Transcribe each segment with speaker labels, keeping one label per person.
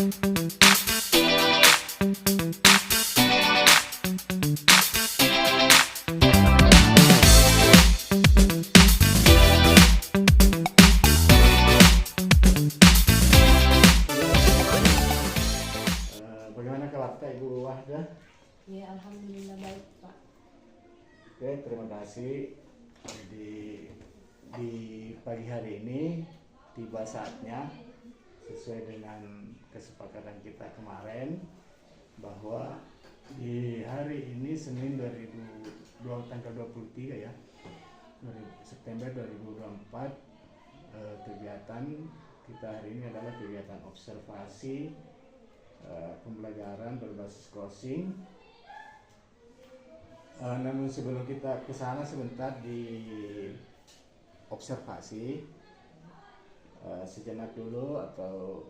Speaker 1: Bagaimana kabarnya Ibu Wahdah?
Speaker 2: Ya, alhamdulillah baik, Pak.
Speaker 1: Oke, terima kasih. Di pagi hari ini tiba saatnya sesuai dengan kesepakatan kita kemarin bahwa di hari ini Senin tanggal 23 ya, September 2024, kegiatan kita hari ini adalah kegiatan observasi pembelajaran berbasis crossing. Namun sebelum kita ke sana sebentar di observasi, sejenak dulu atau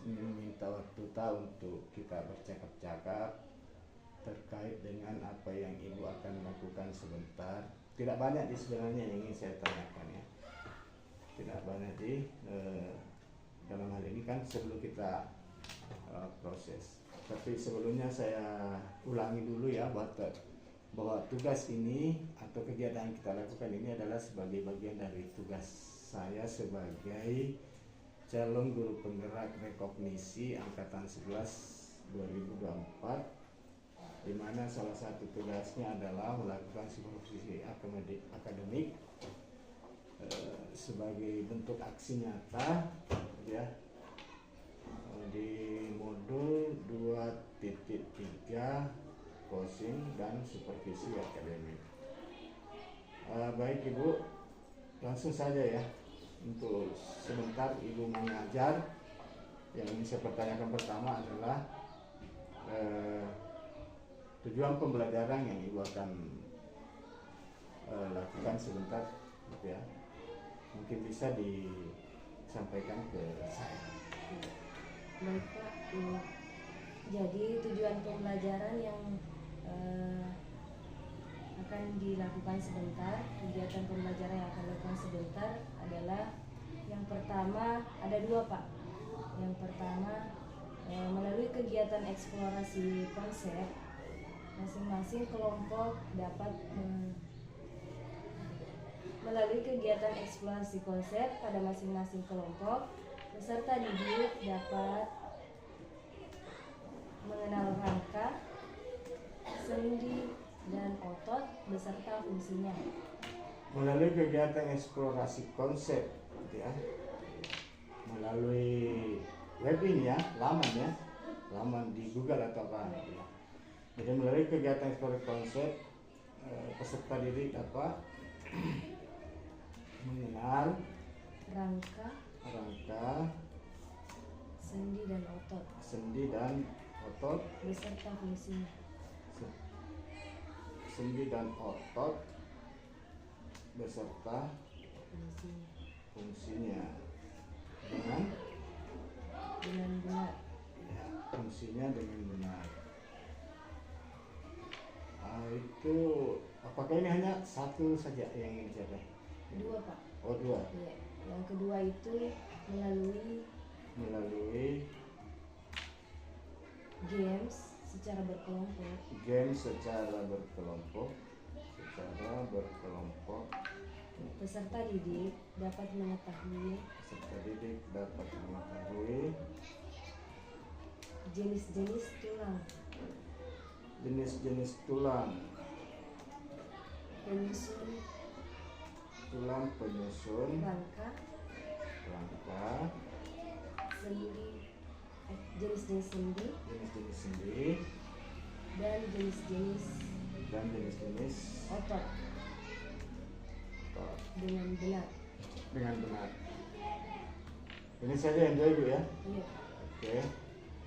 Speaker 1: minta waktu untuk kita bercakap-cakap terkait dengan apa yang Ibu akan lakukan sebentar. Tidak banyak sebenarnya yang ingin saya tanyakan ya. Tidak banyak dalam hal ini kan sebelum kita proses. Tapi sebelumnya saya ulangi dulu ya bahwa tugas ini atau kegiatan yang kita lakukan ini adalah sebagai bagian dari tugas saya sebagai calon guru penggerak rekognisi angkatan 11 2024, di mana salah satu tugasnya adalah melakukan supervisi akademik sebagai bentuk aksi nyata ya di modul 2.3 coaching dan supervisi akademik. Baik Ibu, langsung saja ya. Untuk sebentar Ibu mengajar. Yang ingin saya pertanyakan pertama adalah tujuan pembelajaran yang Ibu akan lakukan sebentar gitu ya. Mungkin bisa disampaikan ke saya.
Speaker 2: Baik, Pak. Jadi tujuan pembelajaran yang akan dilakukan sebentar, kegiatan pembelajaran yang akan dilakukan sebentar adalah yang pertama, ada dua, Pak. Yang pertama, melalui kegiatan eksplorasi konsep, masing-masing kelompok dapat melalui kegiatan eksplorasi konsep pada masing-masing kelompok, peserta didik dapat mengenal rangka, sendi, dan otot beserta fungsinya.
Speaker 1: Melalui kegiatan eksplorasi konsep gitu ya, melalui web ini ya, laman di Google atau apa gitu ya. Jadi melalui kegiatan eksplorasi konsep, peserta didik dapat mengenal
Speaker 2: Rangka, sendi, dan otot beserta fungsinya.
Speaker 1: Sendi dan otot beserta fungsinya dengan
Speaker 2: benar.
Speaker 1: Ya, fungsinya dengan benar. Itu apakah ini hanya satu saja yang ingin dicapai?
Speaker 2: Dua, Pak.
Speaker 1: Oh, dua.
Speaker 2: Ya. Yang kedua itu melalui games secara berkelompok. Peserta didik dapat mengetahui jenis-jenis tulang penyusun, rangka, sendi, jenis-jenis sendi, dan jenis-jenis otot dengan benar.
Speaker 1: Ini saja yang dua Ibu ya?
Speaker 2: Iya.
Speaker 1: Oke.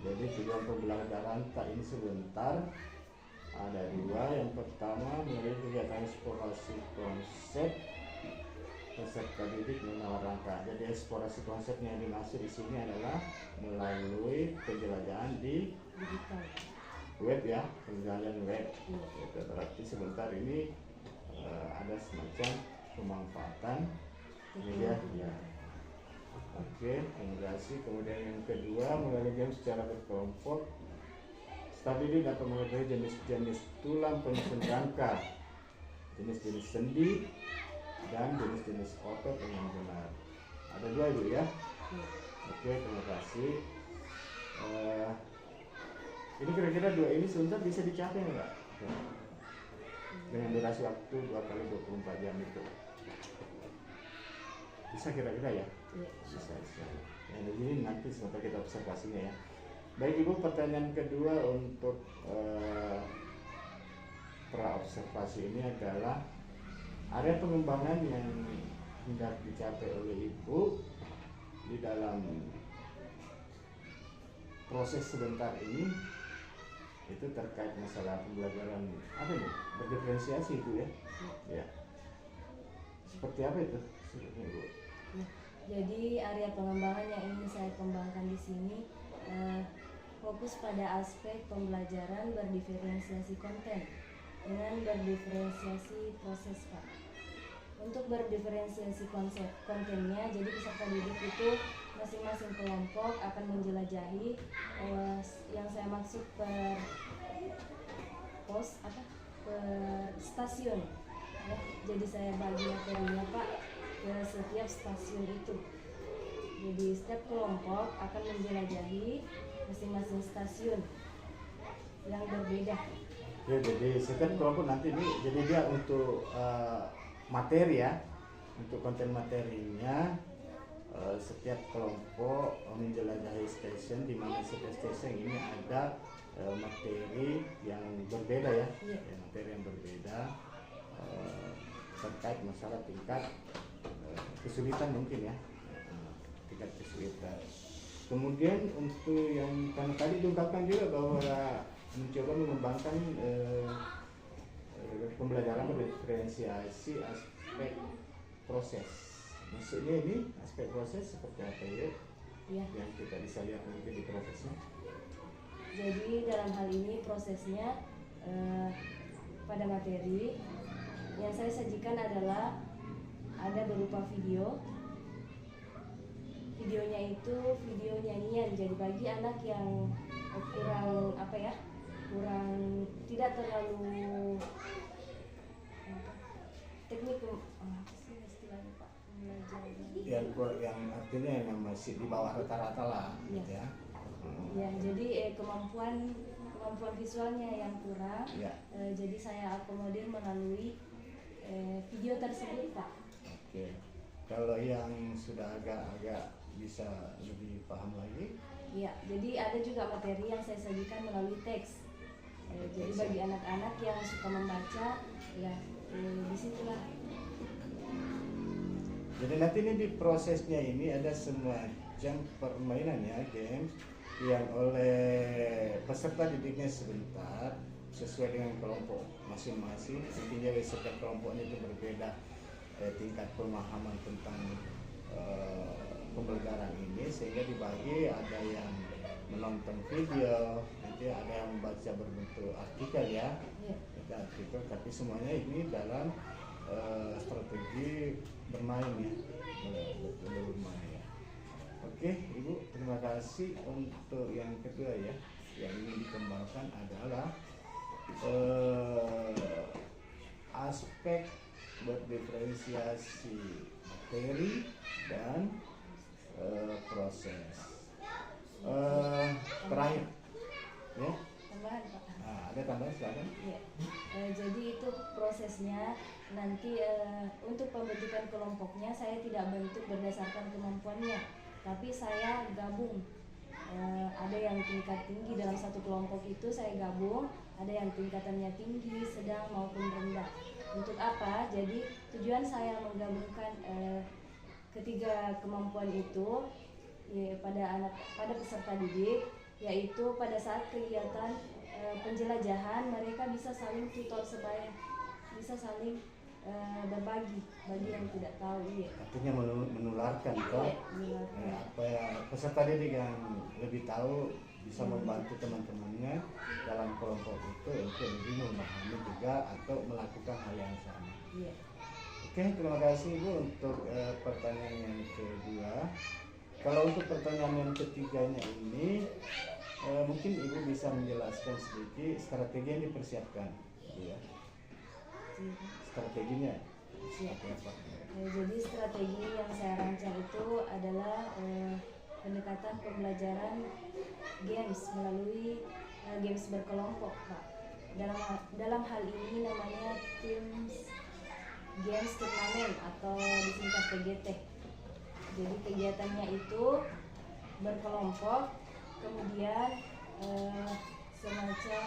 Speaker 1: Jadi tujuan pembelajaran tak ini sebentar ada dua. Yang pertama melalui kegiatan eksplorasi konsep, peserta didik mengenal rangka. Jadi eksplorasi konsepnya yang dimaksud di sini adalah melalui penjelajahan di
Speaker 2: digital
Speaker 1: web ya, penjelajahan web. Itu berarti sebentar ini ada semacam pemanfaatan media ya. Oke, terima kasih. Kemudian yang kedua, melalui game secara berkelompok, staf didik dapat mengetahui jenis-jenis tulang penyusun rangka, jenis-jenis sendi, dan jenis-jenis otot yang benar. Ada dua Ibu ya? Oke, terima kasih. Ini kira-kira dua ini sebentar bisa dicapai nggak? Dengan durasi waktu 2 kali 24 jam itu. Bisa kira-kira ya? Bisa. Ya, jadi nanti sebentar kita observasinya ya. Baik Ibu, pertanyaan kedua untuk pra observasi ini adalah area pengembangan yang hendak dicapai oleh Ibu di dalam proses sebentar ini itu terkait masalah pembelajaran apa nih? Berdiferensiasi Ibu ya? Ya. Seperti apa itu? Ibu?
Speaker 2: Jadi area pengembangan yang ingin saya kembangkan di sini fokus pada aspek pembelajaran berdiferensiasi konten dengan berdiferensiasi proses Pak. Untuk berdiferensiasi kontennya, jadi peserta didik itu masing-masing kelompok akan menjelajahi yang saya maksud per stasiun ya. Jadi saya bagi materinya Pak ke setiap stasiun itu. Jadi setiap kelompok akan menjelajahi masing-masing stasiun yang berbeda.
Speaker 1: Ya, jadi setiap kelompok nanti ini jadi dia untuk materi ya, untuk konten materinya setiap kelompok menjelajahi stasiun, di mana setiap stasiun ini ada materi yang berbeda ya, materi yang berbeda terkait masalah tingkat kesulitan mungkin ya, tingkat kesulitan. Kemudian untuk yang karena tadi diungkapkan juga bahwa mencoba mengembangkan pembelajaran berdiferensiasi aspek proses. Maksudnya ini aspek proses seperti apa ya? Yang kita bisa lihat mungkin di prosesnya.
Speaker 2: Jadi dalam hal ini prosesnya pada materi yang saya sajikan adalah ada berupa video. Videonya itu video nyanyian. Jadi bagi anak yang kurang kurang tidak terlalu teknik istilahnya Pak,
Speaker 1: yang artinya yang masih di bawah rata-rata lah gitu ya.
Speaker 2: Ya, jadi kemampuan visualnya yang kurang. Jadi saya akomodir melalui video tersebut Pak.
Speaker 1: Oke. Kalau yang sudah agak bisa lebih paham lagi?
Speaker 2: Ya, jadi ada juga materi yang saya sajikan melalui teks. Jadi bagi anak-anak yang suka membaca, ya disitulah.
Speaker 1: Jadi nanti ini di prosesnya ini ada semacam permainan ya, games yang oleh peserta didiknya sebentar sesuai dengan kelompok masing-masing. Intinya setiap kelompoknya itu berbeda tingkat pemahaman tentang pembelajaran ini, sehingga dibagi, ada yang menonton video, nanti ada yang membaca berbentuk artikel ya, artikel, tapi semuanya ini dalam strategi bermain ya, bermain ya. Oke Ibu, terima kasih. Untuk yang kedua ya, yang ingin dikembangkan adalah aspek berdiferensiasi materi dan proses. Terakhir ya,
Speaker 2: tambahan Pak.
Speaker 1: ada tambahan silakan.
Speaker 2: Jadi itu prosesnya nanti untuk pembentukan kelompoknya saya tidak bentuk berdasarkan kemampuannya, tapi saya gabung. Ada yang tingkat tinggi dalam satu kelompok itu saya gabung, ada yang tingkatannya tinggi, sedang maupun rendah. Untuk apa? Jadi tujuan saya menggabungkan ketiga kemampuan itu ya, pada peserta didik, yaitu pada saat kegiatan penjelajahan mereka bisa saling tutor sebaya, bisa saling berbagi bagi yang tidak tahu.
Speaker 1: Artinya menularkan toh. Apa ya, peserta didik yang lebih tahu bisa membantu teman-temannya dalam kelompok itu untuk lebih memahami juga atau melakukan hal yang sama. Oke, terima kasih Ibu untuk pertanyaan yang kedua. Kalau untuk pertanyaan yang ketiganya ini, mungkin Ibu bisa menjelaskan sedikit strategi yang dipersiapkan, ya. Strateginya seperti apa?
Speaker 2: Jadi strategi yang saya rancang itu adalah pendekatan pembelajaran games melalui games berkelompok, Pak. Dalam hal ini namanya Teams Games Turnamen atau disingkat TGT. Jadi kegiatannya itu berkelompok, kemudian semacam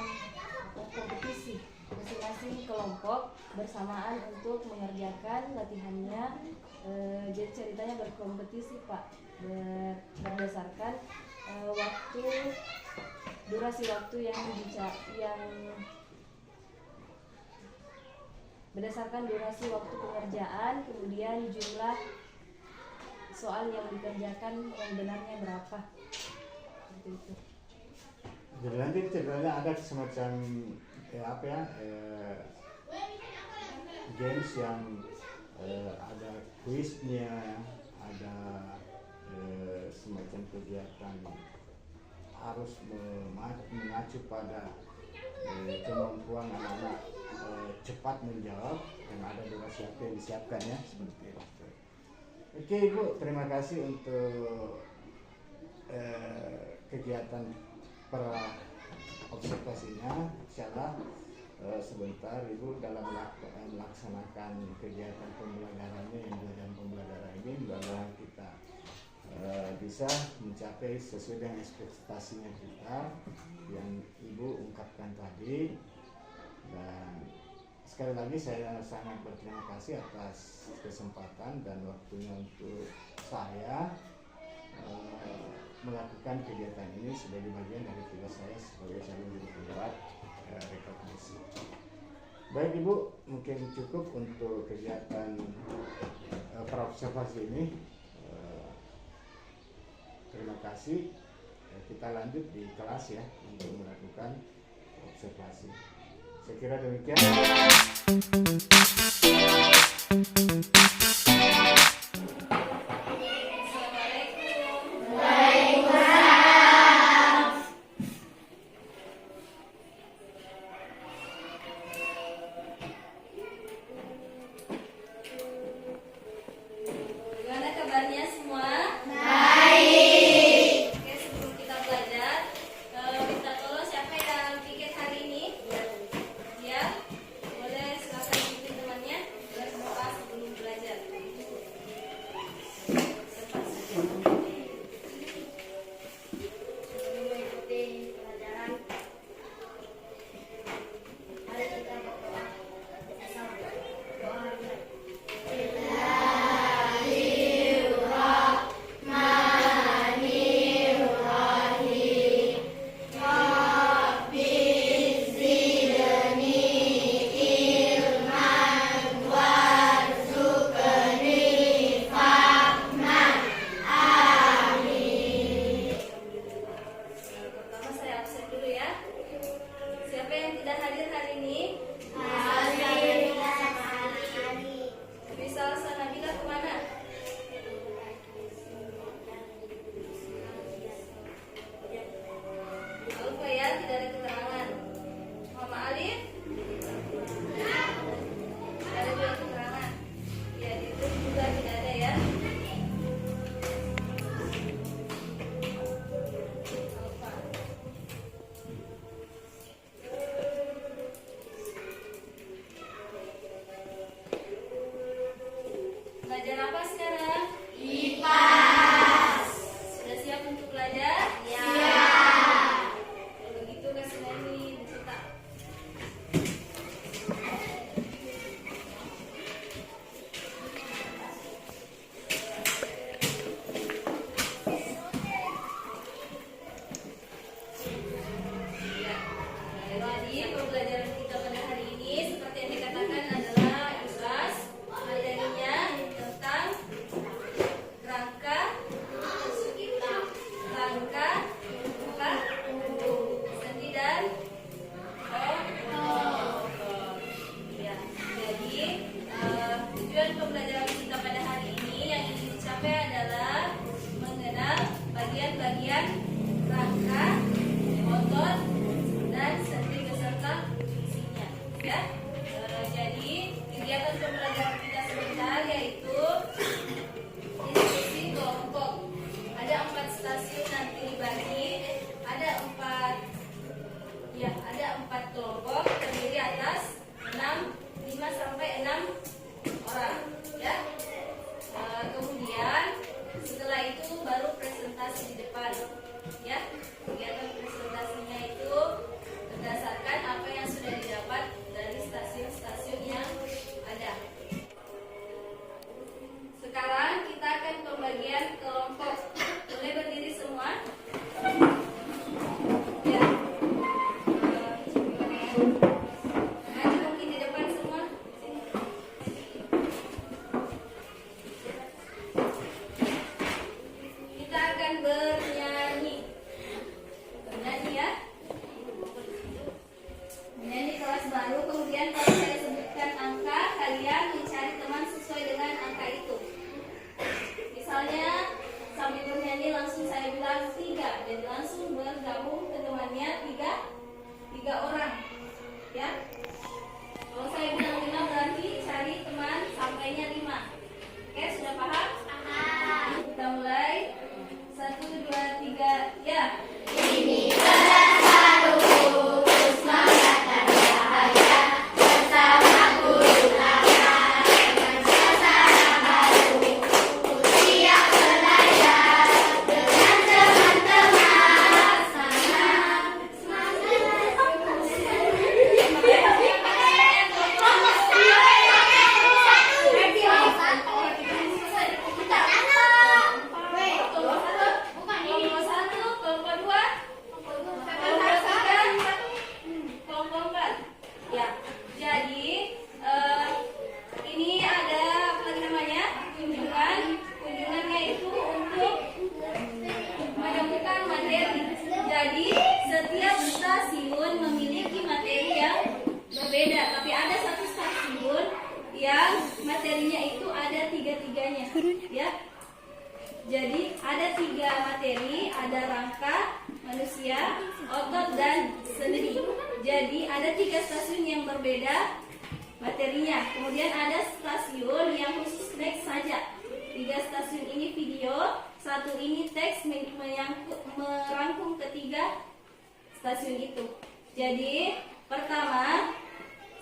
Speaker 2: kompetisi masing-masing kelompok bersamaan untuk mengerjakan latihannya. Jadi ceritanya berkompetisi, Pak, berdasarkan durasi waktu yang berdasarkan durasi waktu pengerjaan, kemudian jumlah soal yang dikerjakan yang benarnya berapa, seperti itu.
Speaker 1: Jadi nanti ceritanya ada semacam games yang ada kuisnya, ada semacam kegiatan harus mengacu pada kemampuan anak-anak cepat menjawab, dan ada durasi waktu yang disiapkan, ya, seperti itu. Oke Ibu, terima kasih untuk kegiatan observasinya. Insyaallah sebentar Ibu dalam melaksanakan kegiatan pembelajarannya yang dalam pembelajaran ini, mudah-mudahan kita bisa mencapai sesuai dengan ekspektasinya kita yang Ibu ungkapkan tadi. Dan sekali lagi saya sangat berterima kasih atas kesempatan dan waktunya untuk saya melakukan kegiatan ini sebagai bagian dari tugas saya sebagai calon juru penggerak rekognisi. Baik Ibu, mungkin cukup untuk kegiatan praobservasi ini. Terima kasih. Kita lanjut di kelas, ya, untuk melakukan observasi. Saya kira demikian.
Speaker 2: Gimana kabarnya semua? Baik. Oke, sebelum kita belajar, minta tolong siapa yang pikir hari ini? Ya, boleh silakan ikutin temannya berdoa sebelum belajar.
Speaker 3: Sebelum mengikuti pelajaran, mari kita berdoa bersama. Doa dimulai.
Speaker 2: Pertama saya absen dulu, ya. Siapa yang tidak hadir hari ini? Bisa Sanabila kemana? Alfa, ya, tidak ada keterangan. Muhammad Alif? Tidak ada juga keterangan. Ya, di grup juga tidak ada, ya. Alfa. Belajar apa sekarang? IPA. Sudah siap untuk belajar? Siap. Kalau gitu kasih Nani dicetak. Ya. Jadi pembelajaran kita pada hari ini seperti yang dikatakan adalah ikhlas, materinya tentang rangka 3. Jadi langsung bergabung ke temannya 3 orang. Ya. Kalau saya bilang 5 berarti cari teman sampainya 5. Oke, sudah paham? Paham. Kita mulai. 1, 2, 3, ya. Ini materinya itu ada tiga-tiganya, ya. Jadi ada 3 materi, ada rangka, manusia, otot, dan sendi. Jadi ada 3 stasiun yang berbeda materinya. Kemudian ada stasiun yang khusus teks saja. 3 stasiun ini video, 1 ini teks merangkum ketiga stasiun itu. Jadi pertama,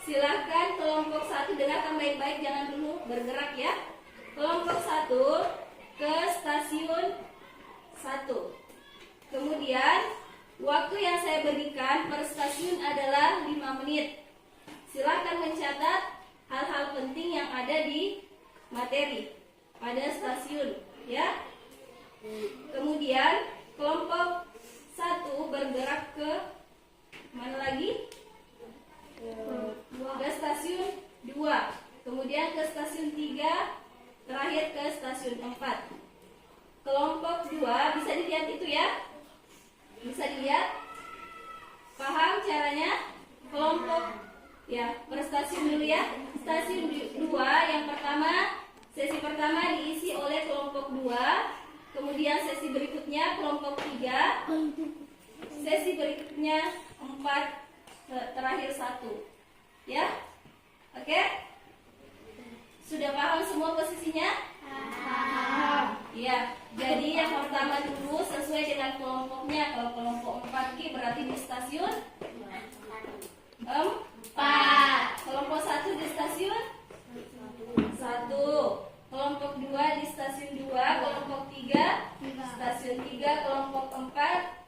Speaker 2: silahkan kelompok 1 dengarkan baik-baik, jangan dulu bergerak ya. Kelompok 1 ke stasiun 1. Kemudian waktu yang saya berikan per stasiun adalah 5 menit. Silahkan mencatat hal-hal penting yang ada di materi pada stasiun ya. Kemudian kelompok 1 bergerak ke mana lagi? Ke stasiun 2, kemudian ke stasiun 3, terakhir ke stasiun 4. Kelompok 2 bisa dilihat itu ya? Bisa dilihat? Paham caranya? Kelompok ya, per stasiun dulu ya. Stasiun 2 yang pertama, sesi pertama diisi oleh kelompok 2. Kemudian sesi berikutnya kelompok 3. Sesi berikutnya 4, terakhir 1. Ya? Oke? Sudah paham semua posisinya? Paham. Ya. Jadi yang pertama dulu sesuai dengan kelompoknya. Kalau kelompok 4G berarti di stasiun 4. Kelompok 1 di stasiun 1. Kelompok 2 di stasiun 2. Kelompok 3 stasiun 3. Kelompok 4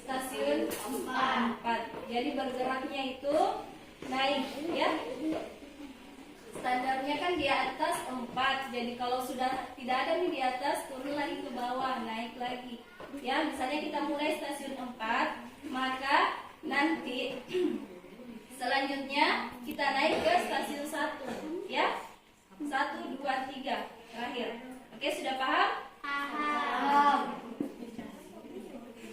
Speaker 2: stasiun 4. Jadi bergeraknya itu naik ya. Standarnya kan di atas 4. Jadi kalau sudah tidak ada nih di atas, turun lagi ke bawah, naik lagi. Ya, misalnya kita mulai stasiun 4, maka nanti selanjutnya kita naik ke stasiun 1, ya. 1, 2, 3 terakhir. Oke, sudah paham? Paham.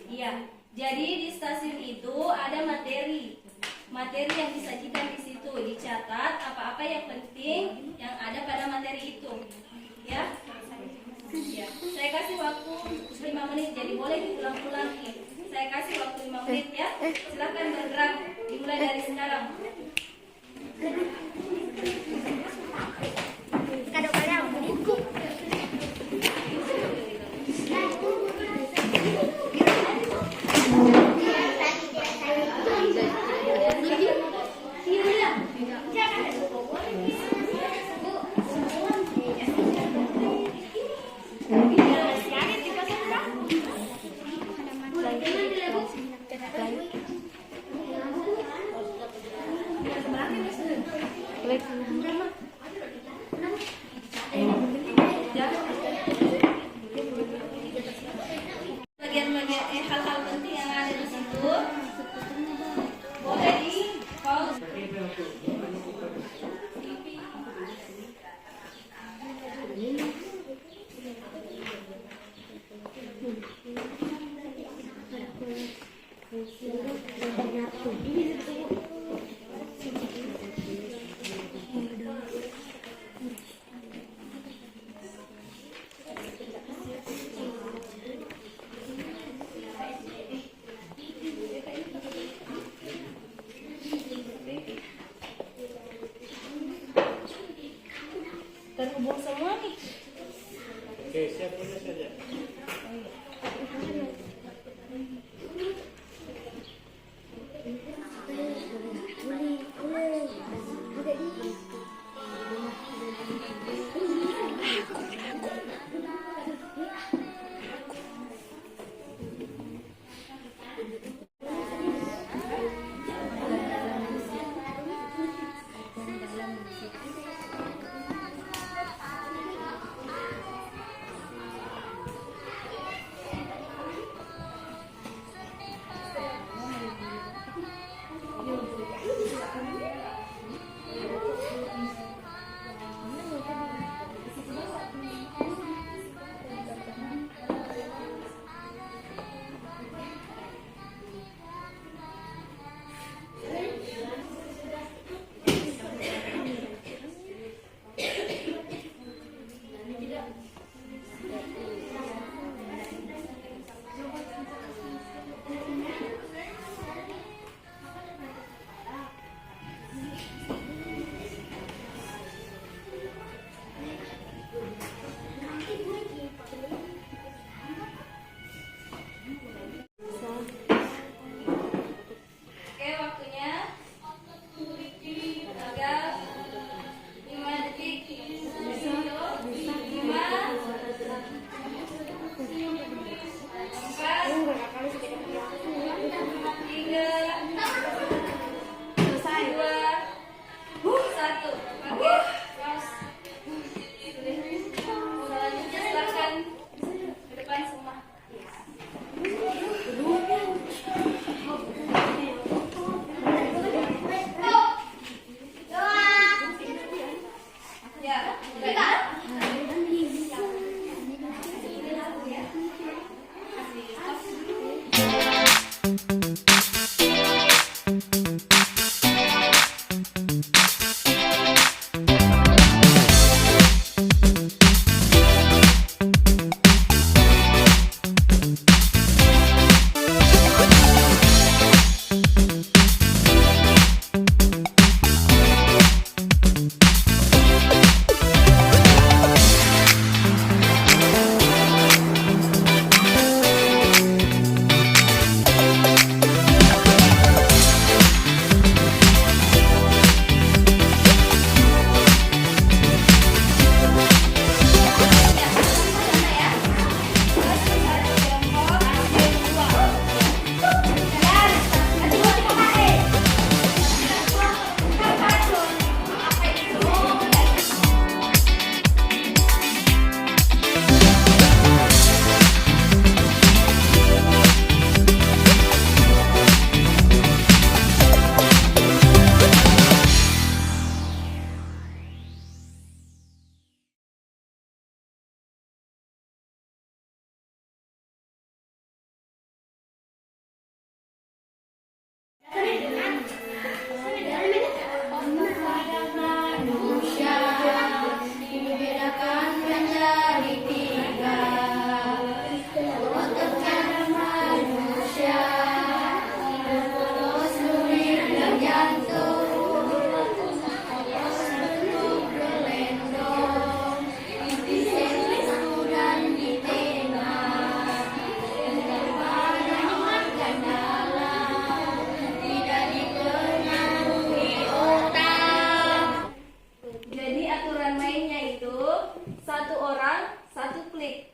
Speaker 2: Iya. Jadi di stasiun itu ada materi yang disajikan di situ, dicatat apa-apa yang penting yang ada pada materi itu, ya. Ya. Saya kasih waktu 5 menit, jadi boleh diulang-ulangi. Saya kasih waktu 5 menit ya. Silakan bergerak, dimulai dari sekarang. Bagian-bagian hal-hal penting yang ada di situ boleh di pause.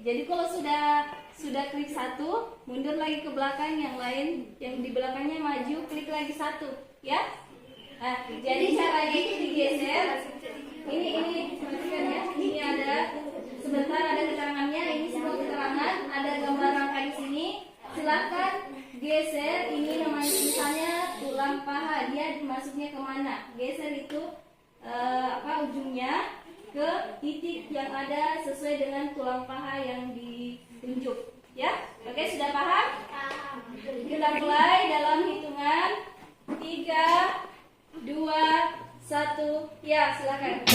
Speaker 4: Jadi kalau sudah klik satu, mundur lagi ke belakang, yang lain yang di belakangnya maju, klik lagi satu, ya. Nah, jadi caranya itu digeser. Ini perhatikan ya. Ini ada sebentar ada keterangannya. Ini semua keterangan. Ada gambar rangka di sini. Silakan geser. Ini namanya misalnya tulang paha. Dia masuknya kemana? Geser itu ujungnya ke titik yang ada sesuai dengan tulang paha yang ditunjuk, ya. Oke, sudah paham? Kita mulai dalam hitungan 3, 2, 1, ya, silakan.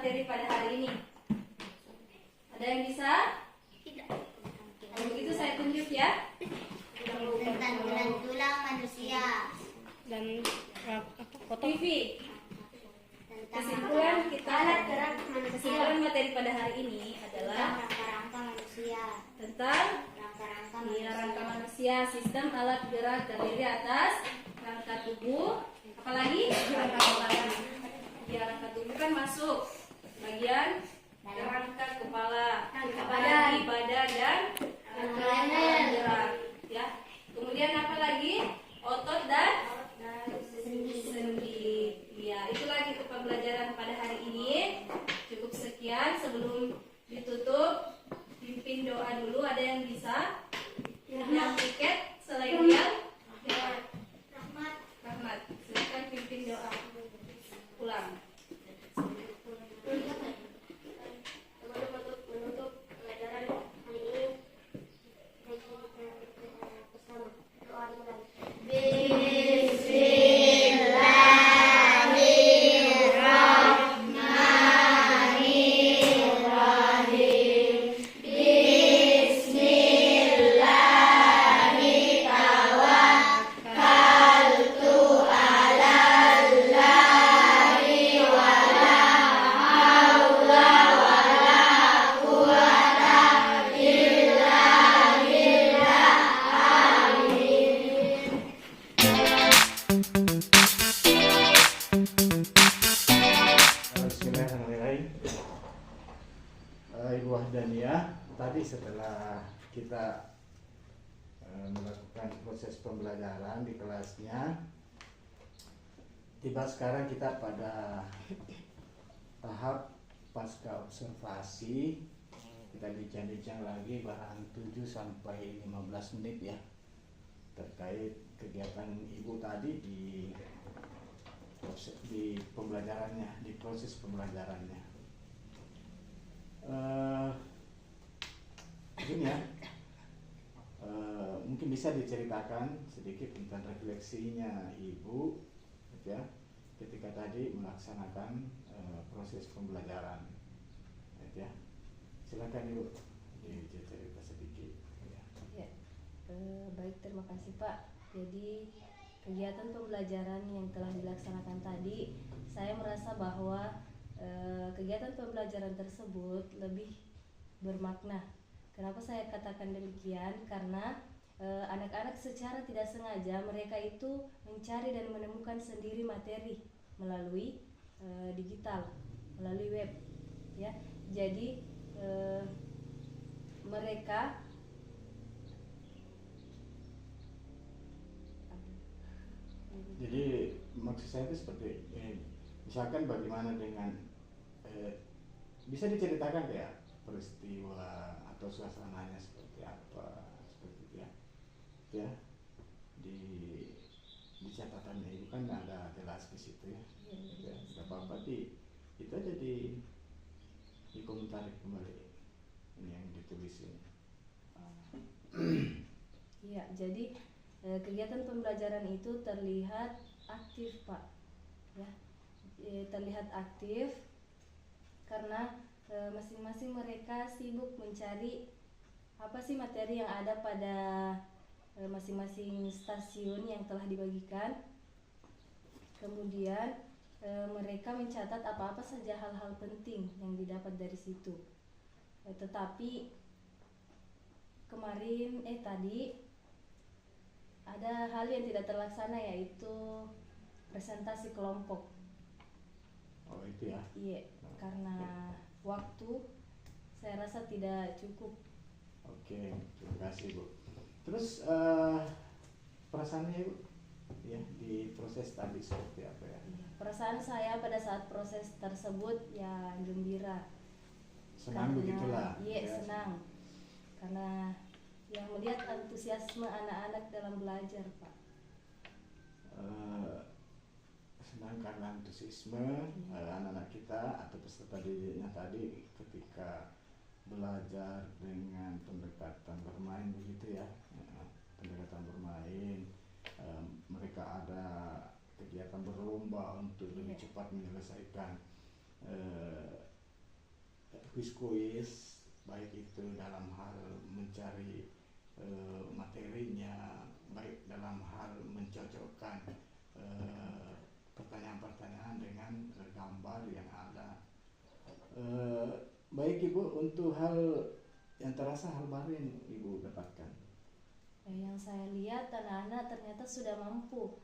Speaker 4: materi pada hari ini? Ada yang bisa? Kalau begitu saya tunjuk ya.
Speaker 3: Tentang tulang manusia.
Speaker 5: Dan
Speaker 4: TV.
Speaker 3: Tentang
Speaker 4: Kesimpulan kita,
Speaker 3: alat gerak manusia.
Speaker 4: kesimpulan materi pada hari ini adalah
Speaker 3: Rangka-rangka manusia.
Speaker 4: tentang
Speaker 3: Rangka-rangka
Speaker 4: rangka
Speaker 3: manusia.
Speaker 4: manusia, sistem alat gerak terdiri atas rangka tubuh, apalagi rangka kepala. Ya, rangka tubuh kan masuk bagian rangka kepala,
Speaker 3: Rangka
Speaker 4: apalagi badan dan
Speaker 3: Rangka
Speaker 4: rangka
Speaker 3: leher.
Speaker 4: gerak. Ya, kemudian apa lagi? Otot dan
Speaker 3: Sendi.
Speaker 4: sendi. Ya, itu lagi ke pembelajaran pada hari ini. Cukup sekian. Sebelum ditutup, pimpin doa dulu. Ada yang bisa? Yang tiket selain yang
Speaker 3: Rahmat.
Speaker 4: Rahmat. Silakan pimpin doa. Pulang.
Speaker 3: Menutup pelajaran hari ini. Bersama doa dimulai.
Speaker 1: Bismillahirrahmanirrahim. Ibu Wahdaniyah, tadi setelah kita melakukan proses pembelajaran di kelasnya, tiba sekarang kita pada tahap pasca observasi. Kita bincang-bincang lagi barang 7 sampai 15 menit ya, terkait kegiatan ibu tadi di pembelajarannya, di proses pembelajarannya. Mungkin ya, mungkin bisa diceritakan sedikit tentang refleksinya ibu, gitu ya, ketika tadi melaksanakan proses pembelajaran, gitu ya. Silakan ibu dicerita sedikit. Ya.
Speaker 2: Ya, baik, terima kasih Pak. Jadi kegiatan pembelajaran yang telah dilaksanakan tadi, saya merasa bahwa kegiatan pembelajaran tersebut lebih bermakna. Kenapa saya katakan demikian? Karena anak-anak secara tidak sengaja mereka itu mencari dan menemukan sendiri materi melalui digital, melalui web, ya. Jadi mereka
Speaker 1: Jadi maksud saya itu seperti misalkan bagaimana dengan bisa diceritakan ya peristiwa atau suasananya seperti apa, seperti itu ya, ya di catatannya itu kan ada jelas di situ ya, ya nggak apa-apa itu aja dikomentari kembali ini yang ditulis ini.
Speaker 2: Iya, jadi kegiatan pembelajaran itu terlihat aktif Pak, ya, terlihat aktif karena masing-masing mereka sibuk mencari apa sih materi yang ada pada masing-masing stasiun yang telah dibagikan. Kemudian mereka mencatat apa-apa saja hal-hal penting yang didapat dari situ. Tetapi kemarin tadi ada hal yang tidak terlaksana, yaitu presentasi kelompok.
Speaker 1: Oh itu ya.
Speaker 2: Iya, karena waktu saya rasa tidak cukup.
Speaker 1: Oke, terima kasih Bu. Terus perasaannya Ibu ya di proses tadi seperti apa ya?
Speaker 2: Perasaan saya pada saat proses tersebut ya gembira.
Speaker 1: Senang begitulah.
Speaker 2: Iya,
Speaker 1: ya.
Speaker 2: senang. Karena yang melihat antusiasme anak-anak dalam belajar, Pak.
Speaker 1: Senang karena antusiasme anak-anak kita atau peserta didiknya tadi ketika belajar dengan pendekatan bermain begitu ya, pendekatan bermain, mereka ada kegiatan berlomba untuk lebih cepat menyelesaikan kuis-kuis, baik itu dalam hal mencari materinya, baik dalam hal mencocokkan pertanyaan-pertanyaan dengan gambar yang ada. Baik Ibu, untuk hal yang terasa hal baru yang Ibu dapatkan.
Speaker 2: Yang saya lihat anak-anak ternyata sudah mampu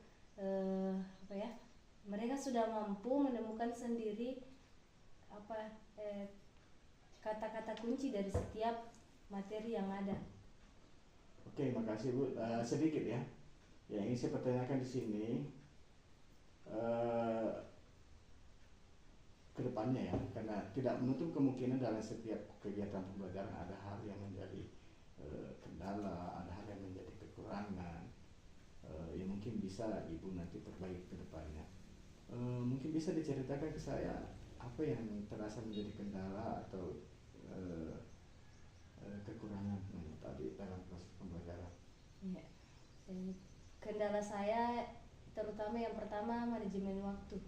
Speaker 2: mereka sudah mampu menemukan sendiri kata-kata kunci dari setiap materi yang ada.
Speaker 1: Oke, makasih Bu. Sedikit ya, yang ingin saya pertanyakan di sini kedepannya ya, karena tidak menutup kemungkinan dalam setiap kegiatan pembelajaran ada hal yang menjadi kendala, ada hal yang menjadi kekurangan, yang mungkin bisa Ibu nanti perbaiki kedepannya. Mungkin bisa diceritakan ke saya apa yang terasa menjadi kendala atau kekurangan tadi dalam proses pembelajaran.
Speaker 2: Ya, kendala saya terutama yang pertama manajemen waktu.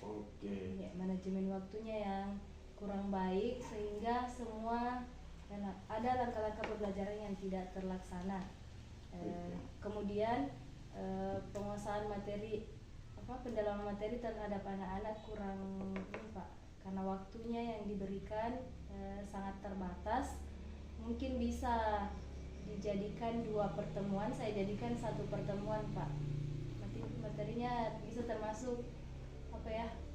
Speaker 1: Oke.
Speaker 2: Ya, manajemen waktunya yang kurang baik sehingga semua ada langkah-langkah pembelajaran yang tidak terlaksana. Kemudian penguasaan materi pendalaman materi terhadap anak-anak kurang ini Pak, karena waktunya yang diberikan sangat terbatas. Mungkin bisa dijadikan 2 pertemuan, saya jadikan 1 pertemuan Pak. Nanti materinya bisa termasuk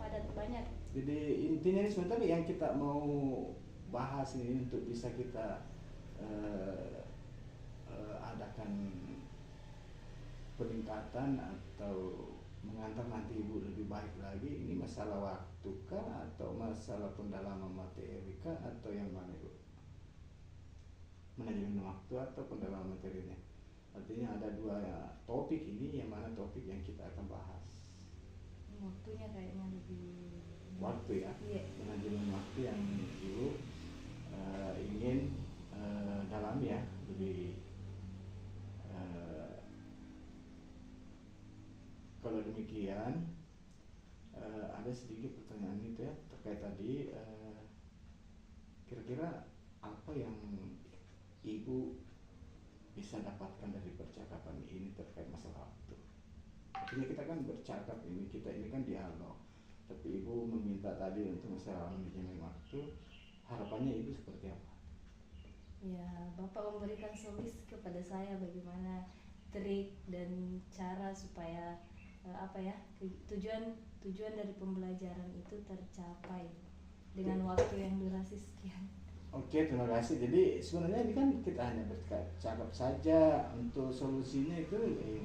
Speaker 2: padat banyak.
Speaker 1: Jadi intinya ini sebenarnya yang kita mau bahas ini untuk bisa kita adakan peningkatan atau mengantar nanti Ibu lebih baik lagi, ini masalah waktu kah atau masalah pendalaman materi kah atau yang mana Ibu? Manajemen waktu atau pendalaman materinya? Artinya ada 2 topik ini, yang mana topik yang kita akan bahas?
Speaker 2: Waktunya kayaknya lebih
Speaker 1: waktu ya.
Speaker 2: Iya.
Speaker 1: Manajemen waktu yang Ibu ingin dalami ya, lebih kalau demikian ada sedikit pertanyaan itu ya terkait tadi, kira-kira apa yang Ibu bisa dapatkan dari percakapan ini terkait masalah waktu? Artinya kita kan bercakap ini, kita ini kan dialog, tapi Ibu meminta tadi untuk masalah manajemen waktu, harapannya Ibu seperti apa?
Speaker 2: Ya, Bapak memberikan solusi kepada saya bagaimana trik dan cara supaya tujuan dari pembelajaran itu tercapai dengan waktu yang durasi sekian.
Speaker 1: Oke, terima kasih. Jadi sebenarnya ini kan kita hanya bercakap saja, untuk solusinya itu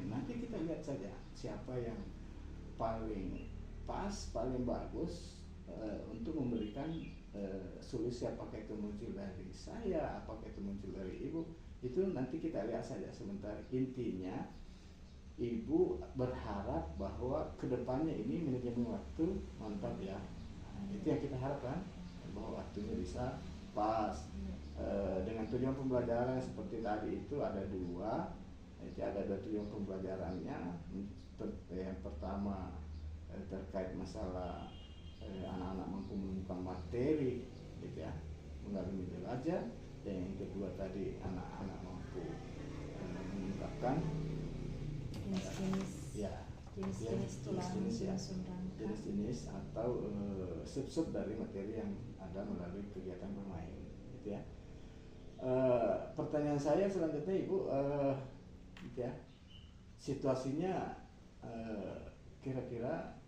Speaker 1: nanti kita lihat saja siapa yang paling pas, paling bagus untuk memberikan solusi. Apakah itu muncul dari saya, apakah itu muncul dari Ibu, itu nanti kita lihat saja. Sementara intinya Ibu berharap bahwa kedepannya ini manajemen waktu mantap ya. Itu yang kita harapkan, bahwa waktunya bisa pas dengan tujuan pembelajaran seperti tadi itu ada 2. Jadi ada 2 tujuan pembelajarannya. Yang pertama terkait masalah anak-anak mampu menemukan materi gitu ya, melalui menjelajah. Dan yang kedua tadi anak-anak mampu mengungkapkan
Speaker 2: jenis-jenis tulang susun rangka,
Speaker 1: jenis-jenis atau sub-sub dari materi yang ada melalui kegiatan bermain gitu ya. Pertanyaan saya selanjutnya Ibu, gitu ya, situasinya kira-kira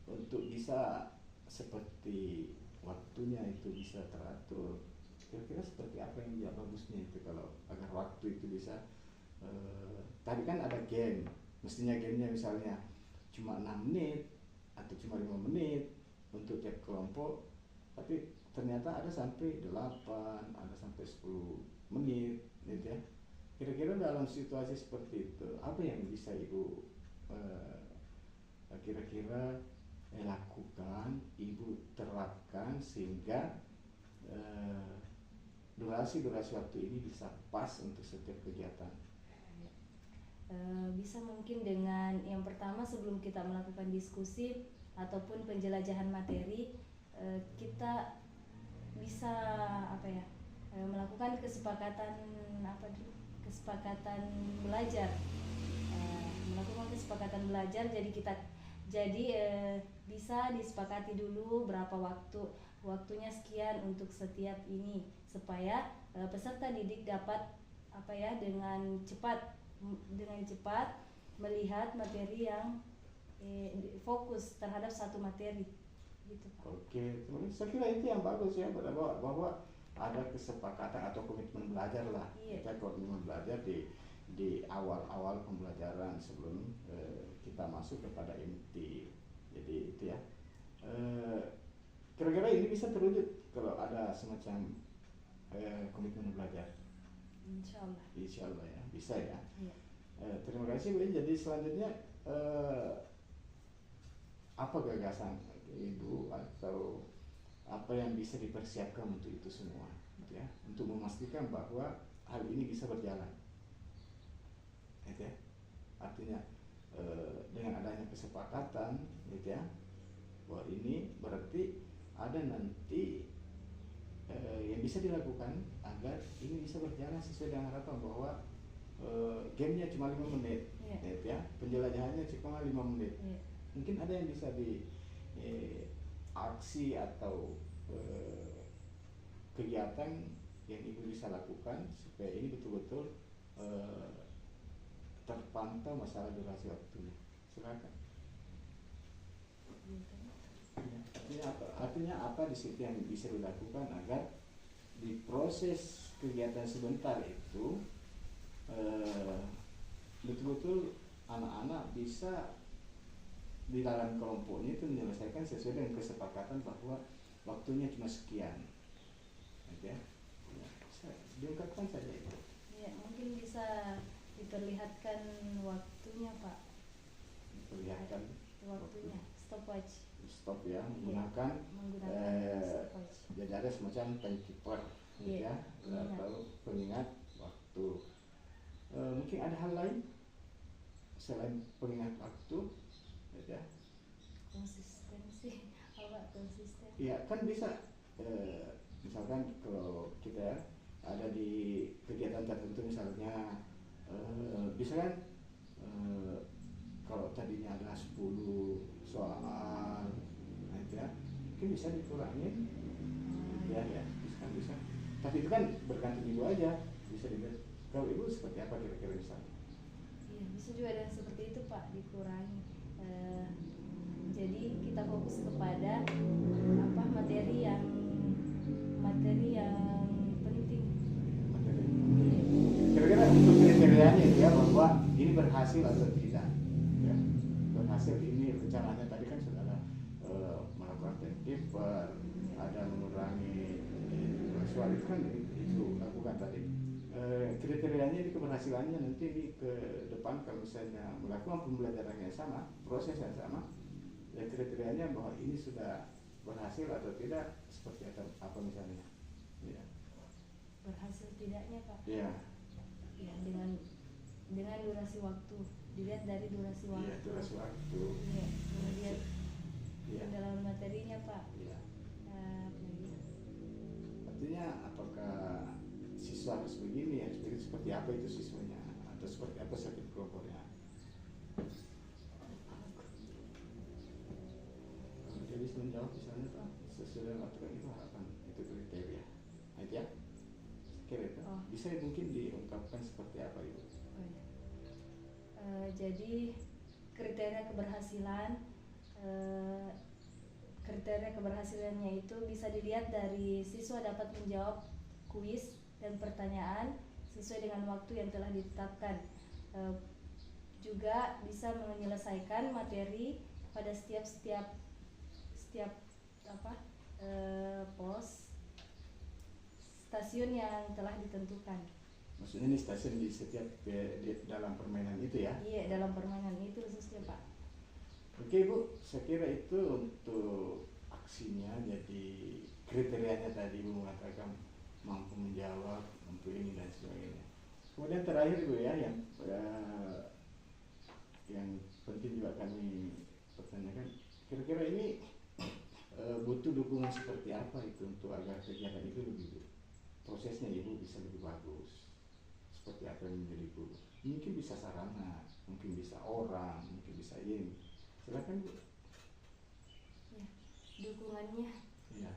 Speaker 1: untuk bisa seperti waktunya itu bisa teratur, kira-kira seperti apa yang dia bagusnya itu kalau agar waktu itu bisa tadi kan ada game, mestinya gamenya misalnya cuma 6 menit atau cuma 5 menit untuk tiap kelompok, tapi ternyata ada sampai 8, ada sampai 10 menit gitu ya. Kira-kira dalam situasi seperti itu apa yang bisa Ibu kira-kira lakukan, Ibu terapkan sehingga durasi waktu ini bisa pas untuk setiap kegiatan?
Speaker 2: Bisa mungkin dengan yang pertama, sebelum kita melakukan diskusi ataupun penjelajahan materi, kita bisa apa ya, melakukan kesepakatan kesepakatan belajar. Melakukan kesepakatan belajar, jadi bisa disepakati dulu berapa waktunya sekian untuk setiap ini, supaya peserta didik dapat apa ya, dengan cepat melihat materi yang fokus terhadap satu materi gitu Pak.
Speaker 1: Oke, saya kira itu yang bagus ya, bahwa ada kesepakatan atau komitmen belajar lah.
Speaker 2: Iya.
Speaker 1: Kita komitmen belajar di awal-awal pembelajaran sebelum kita masuk kepada inti. Jadi itu ya. Kira-kira ini bisa terwujud kalau ada semacam komitmen belajar.
Speaker 2: Insyaallah.
Speaker 1: Insyaallah ya, bisa ya.
Speaker 2: Iya.
Speaker 1: Terima kasih Bu. Jadi selanjutnya apa gagasan Ibu atau apa yang bisa dipersiapkan untuk itu semua, gitu ya, untuk memastikan bahwa hal ini bisa berjalan, gitu ya. Artinya dengan adanya kesepakatan, gitu ya, bahwa ini berarti ada nanti yang bisa dilakukan agar ini bisa berjalan sesuai dengan harapan, bahwa gamenya cuma 5 menit, gitu ya, penjelajahannya cuma 5 menit. Mungkin ada yang bisa di aksi atau kegiatan yang Ibu bisa lakukan supaya ini betul-betul terpantau masalah durasi waktunya. Silakan. Artinya apa di situ yang bisa dilakukan agar di proses kegiatan sebentar itu betul-betul anak-anak bisa di dalam kelompoknya itu menyelesaikan sesuai dengan kesepakatan bahwa waktunya cuma sekian, ya, diungkapkan saja itu.
Speaker 2: Ya, mungkin bisa diperlihatkan waktunya Pak.
Speaker 1: Diperlihatkan
Speaker 2: waktunya, stopwatch.
Speaker 1: Stop ya, menggunakan
Speaker 2: stopwatch.
Speaker 1: jadi ada semacam timekeeper, ya, atau pengingat waktu. Mungkin ada hal lain selain pengingat waktu, ya.
Speaker 2: Konsistensi, konsisten.
Speaker 1: Iya, kan bisa misalkan kalau kita ada di kegiatan tertentu, misalnya bisa kan kalau tadinya ada 10 soal, ya, mungkin bisa dikurangin, ya, bisa. Tapi itu kan bergantung Ibu aja, bisa dilihat. Kalau Ibu seperti apa kira-kira misalnya?
Speaker 2: Iya, bisa juga dan seperti itu Pak, dikurangi. Jadi kita fokus kepada materi yang penting.
Speaker 1: Kira-kira untuk kriterianya ya, bahwa ini berhasil atau tidak, ya. Berhasil ini rencananya tadi kan sudah ada melakukan timekeeper, ada mengurangi suara, itu kan itu lakukan tadi. Kriterianya ini keberhasilannya nanti di ke depan kalau misalnya melakukan pembelajaran yang sama, proses yang sama, ya kriterianya bahwa ini sudah berhasil atau tidak, seperti apa misalnya, ya.
Speaker 2: Berhasil tidaknya Pak.
Speaker 1: Iya.
Speaker 2: Ya, dengan durasi waktu, dilihat dari durasi waktu.
Speaker 1: Iya, durasi waktu.
Speaker 2: Iya, kemudian
Speaker 1: Iya.
Speaker 2: dalam materinya Pak.
Speaker 1: Iya. Artinya apakah siswa harus begini, harus begini, seperti apa itu siswanya, atau seperti apa sakit kelompoknya. Dia bisa menjawab misalnya Pak, sesuai dengan aturan itu harapan, itu kriteria, ya. Kira itu bisa mungkin diungkapkan seperti apa Ibu?
Speaker 2: Jadi kriteria keberhasilannya itu bisa dilihat dari siswa dapat menjawab kuis dan pertanyaan sesuai dengan waktu yang telah ditetapkan. Juga bisa menyelesaikan materi pada setiap pos stasiun yang telah ditentukan.
Speaker 1: Maksudnya ini stasiun di setiap di dalam permainan itu ya?
Speaker 2: Iya, dalam permainan itu khususnya Pak.
Speaker 1: Oke Bu, saya kira itu untuk aksinya. Jadi kriterianya tadi Ibu mengatakan mampu menjawab, mampu ini dan sebagainya. Kemudian terakhir Bu ya, yang penting juga kami pertanyakan, kira-kira ini butuh dukungan seperti apa itu untuk agar kegiatan itu lebih prosesnya ibu bisa lebih bagus, seperti apa yang menjadi ibu, mungkin bisa sarana, mungkin bisa orang, mungkin bisa ini, silakan bu.
Speaker 2: Ya, dukungannya
Speaker 1: Ya,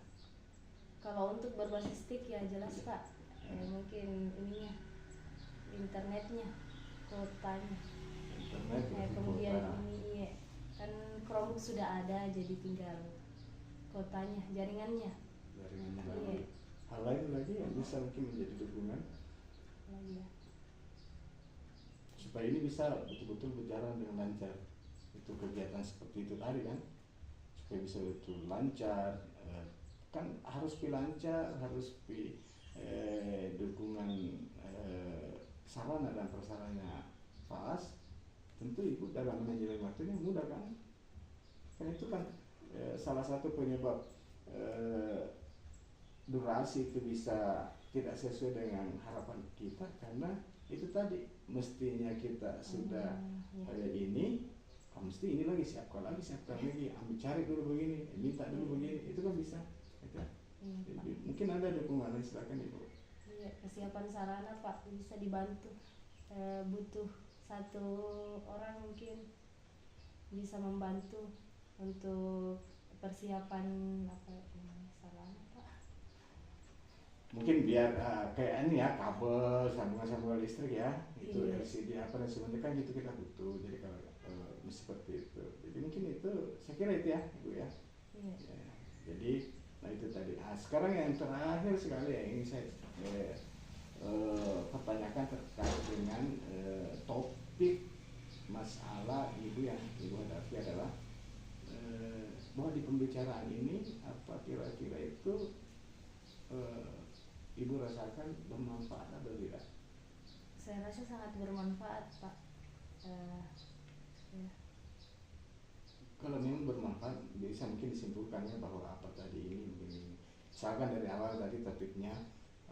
Speaker 2: kalau untuk berbasis TIK ya jelas Pak. Mungkin ininya internetnya, kuotanya.
Speaker 1: internet
Speaker 2: Kemudian
Speaker 1: kota,
Speaker 2: ini iya, kan Chromebook sudah ada, jadi tinggal kuotanya, jaringannya.
Speaker 1: jaringannya
Speaker 2: Iya.
Speaker 1: lagi. Hal lain lagi yang bisa mungkin menjadi dukungan
Speaker 2: Lagi ya.
Speaker 1: supaya ini bisa betul-betul berjalan dengan lancar. Itu kegiatan seperti itu tadi kan, supaya bisa betul lancar, kan harus lancar, harus dukungan sarana dan prasarana pas. Tentu ibu dalam manajemen waktunya mudah kan, itu kan salah satu penyebab durasi itu bisa tidak sesuai dengan harapan kita, karena itu tadi mestinya kita sudah
Speaker 2: Ya.
Speaker 1: ini mesti ini lagi siapkan lagi ambil cari dulu begini, minta dulu begini, itu kan bisa gitu.
Speaker 2: Iya, Pak.
Speaker 1: Jadi, mungkin ada dukungan, silakan ibu.
Speaker 2: Iya, kesiapan sarana Pak bisa dibantu. Butuh satu orang mungkin bisa membantu untuk persiapan apa sarana Pak.
Speaker 1: Mungkin biar kayak ini ya, kabel, sambungan listrik ya, itu
Speaker 2: Iya.
Speaker 1: LCD apa dan sebagainya kan gitu kita butuh. Jadi kalau seperti itu, jadi mungkin itu saya kira itu ya ibu ya.
Speaker 2: Iya.
Speaker 1: Ya, jadi nah itu tadi. Sekarang yang terakhir sekali yang ingin saya pertanyakan terkait dengan topik masalah ibu yang ibu hadapi adalah bahwa di pembicaraan ini apa kira-kira itu ibu rasakan bermanfaat atau tidak?
Speaker 2: Saya rasa sangat bermanfaat Pak. Ya.
Speaker 1: Kalau memang bermanfaat, bisa mungkin disimpulkannya bahwa apa tadi ini begini. Misalkan dari awal tadi topiknya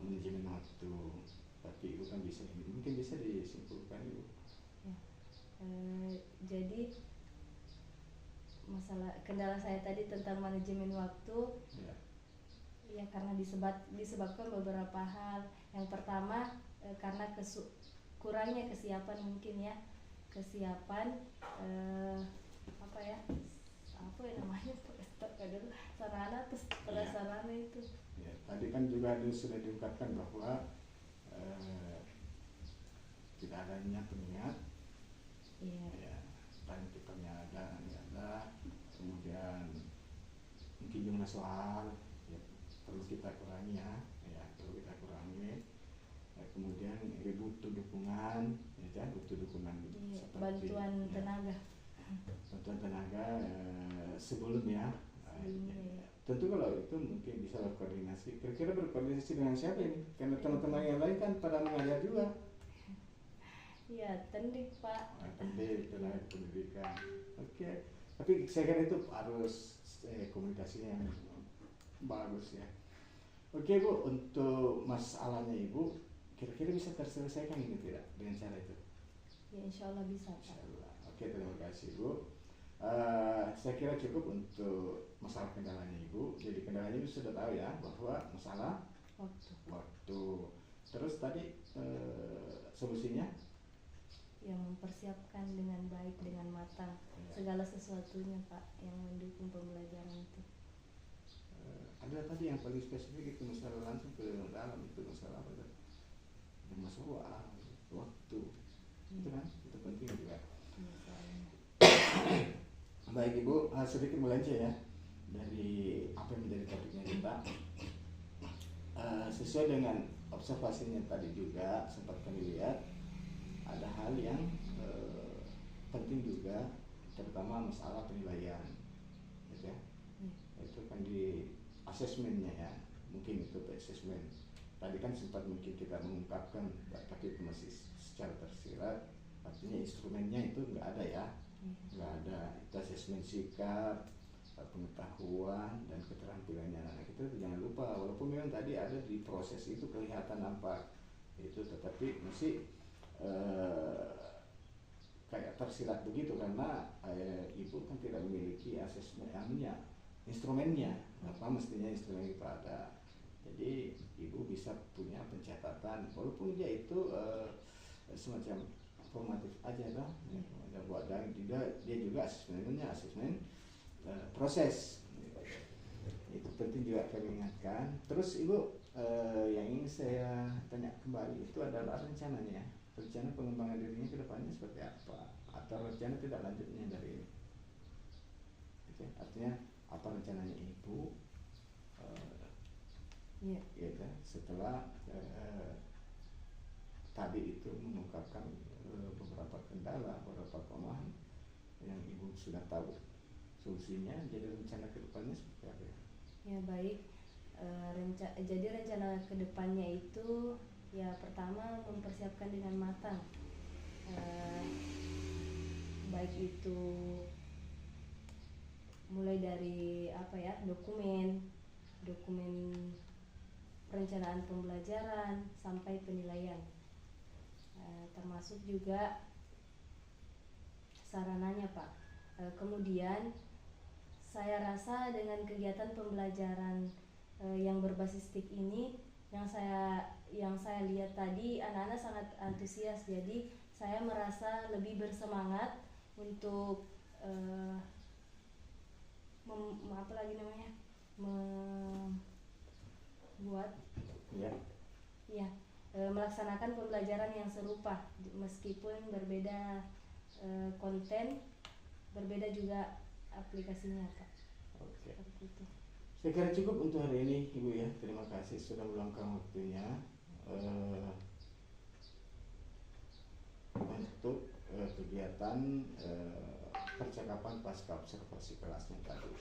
Speaker 1: manajemen waktu, tapi ibu kan bisa ini, mungkin bisa disimpulkan ibu.
Speaker 2: Ya. Jadi masalah kendala saya tadi tentang manajemen waktu
Speaker 1: Ya,
Speaker 2: ya karena disebabkan beberapa hal. Yang pertama karena kurangnya kesiapan mungkin ya, kesiapan apa ya namanya sarana terus prasarana itu.
Speaker 1: ya. Tadi kan juga sudah diungkapkan bahwa tidak adanya pengingat,
Speaker 2: Iya.
Speaker 1: ya, timekeepernya ada, nggak ada, kemudian mungkin jumlah soal ya, perlu kita kurangi ya, perlu kita kurangi. Kemudian butuh dukungan, ya, butuh dukungan
Speaker 2: Iya,
Speaker 1: seperti
Speaker 2: bantuan
Speaker 1: ya,
Speaker 2: tenaga.
Speaker 1: bantuan tenaga sebelumnya.
Speaker 2: Sebelumnya, ya.
Speaker 1: Tentu kalau itu mungkin bisa berkoordinasi. Kira-kira berkoordinasi dengan siapa ini? Karena teman-teman yang lain kan pada mengajar juga.
Speaker 2: Iya, tendik Pak.
Speaker 1: Pendidik, tenaga pendidikan. Oke. Tapi saya kira itu harus komunikasinya yang bagus ya. Oke Bu, untuk masalahnya Ibu, kira-kira bisa terselesaikan ini tidak dengan cara itu?
Speaker 2: Ya insya Allah bisa Pak.
Speaker 1: Insyaallah. Oke, terima kasih Bu. Saya kira cukup untuk masalah kendalanya Ibu. Jadi kendalanya Ibu sudah tahu ya, bahwa masalah waktu. Terus tadi solusinya?
Speaker 2: Yang mempersiapkan dengan baik, dengan matang segala sesuatunya Pak yang mendukung pembelajaran itu.
Speaker 1: Ada tadi yang paling spesifik itu masalah langsung ke dalam itu masalah apa itu? Yang masalah waktu. Itu kan, itu penting juga.
Speaker 2: Misalnya.
Speaker 1: Baik Ibu, sedikit melenceng ya dari apa yang menjadi topiknya kita. Sesuai dengan observasinya tadi juga sempat kami lihat ada hal yang penting juga, terutama masalah penilaian, gitu ya. Itu kan di asesmennya ya, mungkin itu asesmen. Tadi kan sempat mungkin kita mengungkapkan, tapi itu masih secara tersirat. Artinya instrumennya itu nggak ada ya, nggak ada. Itu asesmen sikap, pengetahuan dan keterampilannya. Nah, kita jangan lupa, walaupun memang tadi ada di proses itu kelihatan nampak itu, tetapi masih kayak tersirat begitu karena ibu kan tidak memiliki asesmennya, instrumennya, apa mestinya instrumen itu ada. Jadi ibu bisa punya pencatatan, walaupun dia itu semacam formatif aja lah, ada buat dan dia juga asesmen proses. Itu penting juga kami ingatkan. Terus ibu, yang ingin saya tanya kembali itu adalah rencananya, rencana pengembangan dirinya ke depannya seperti apa, atau rencana tidak lanjutnya dari ini. Oke, artinya apa rencananya ibu ya kan, setelah tadi itu mengungkapkan beberapa kendala, beberapa kelemahan yang ibu sudah tahu solusinya, jadi rencana ke depannya seperti apa ya?
Speaker 2: Ya baik, jadi rencana kedepannya itu ya pertama mempersiapkan dengan matang, baik itu mulai dari apa ya, dokumen perencanaan pembelajaran sampai penilaian, termasuk juga sarananya Pak. Kemudian saya rasa dengan kegiatan pembelajaran yang berbasis TIK ini, yang saya lihat tadi anak-anak sangat antusias, jadi saya merasa lebih bersemangat untuk melaksanakan pembelajaran yang serupa meskipun berbeda konten, berbeda juga aplikasinya Pak.
Speaker 1: Oke.
Speaker 2: Seperti itu.
Speaker 1: Saya kira cukup untuk hari ini Ibu ya. Terima kasih sudah meluangkan waktunya untuk kegiatan percakapan pasca observasi kelasnya tadi.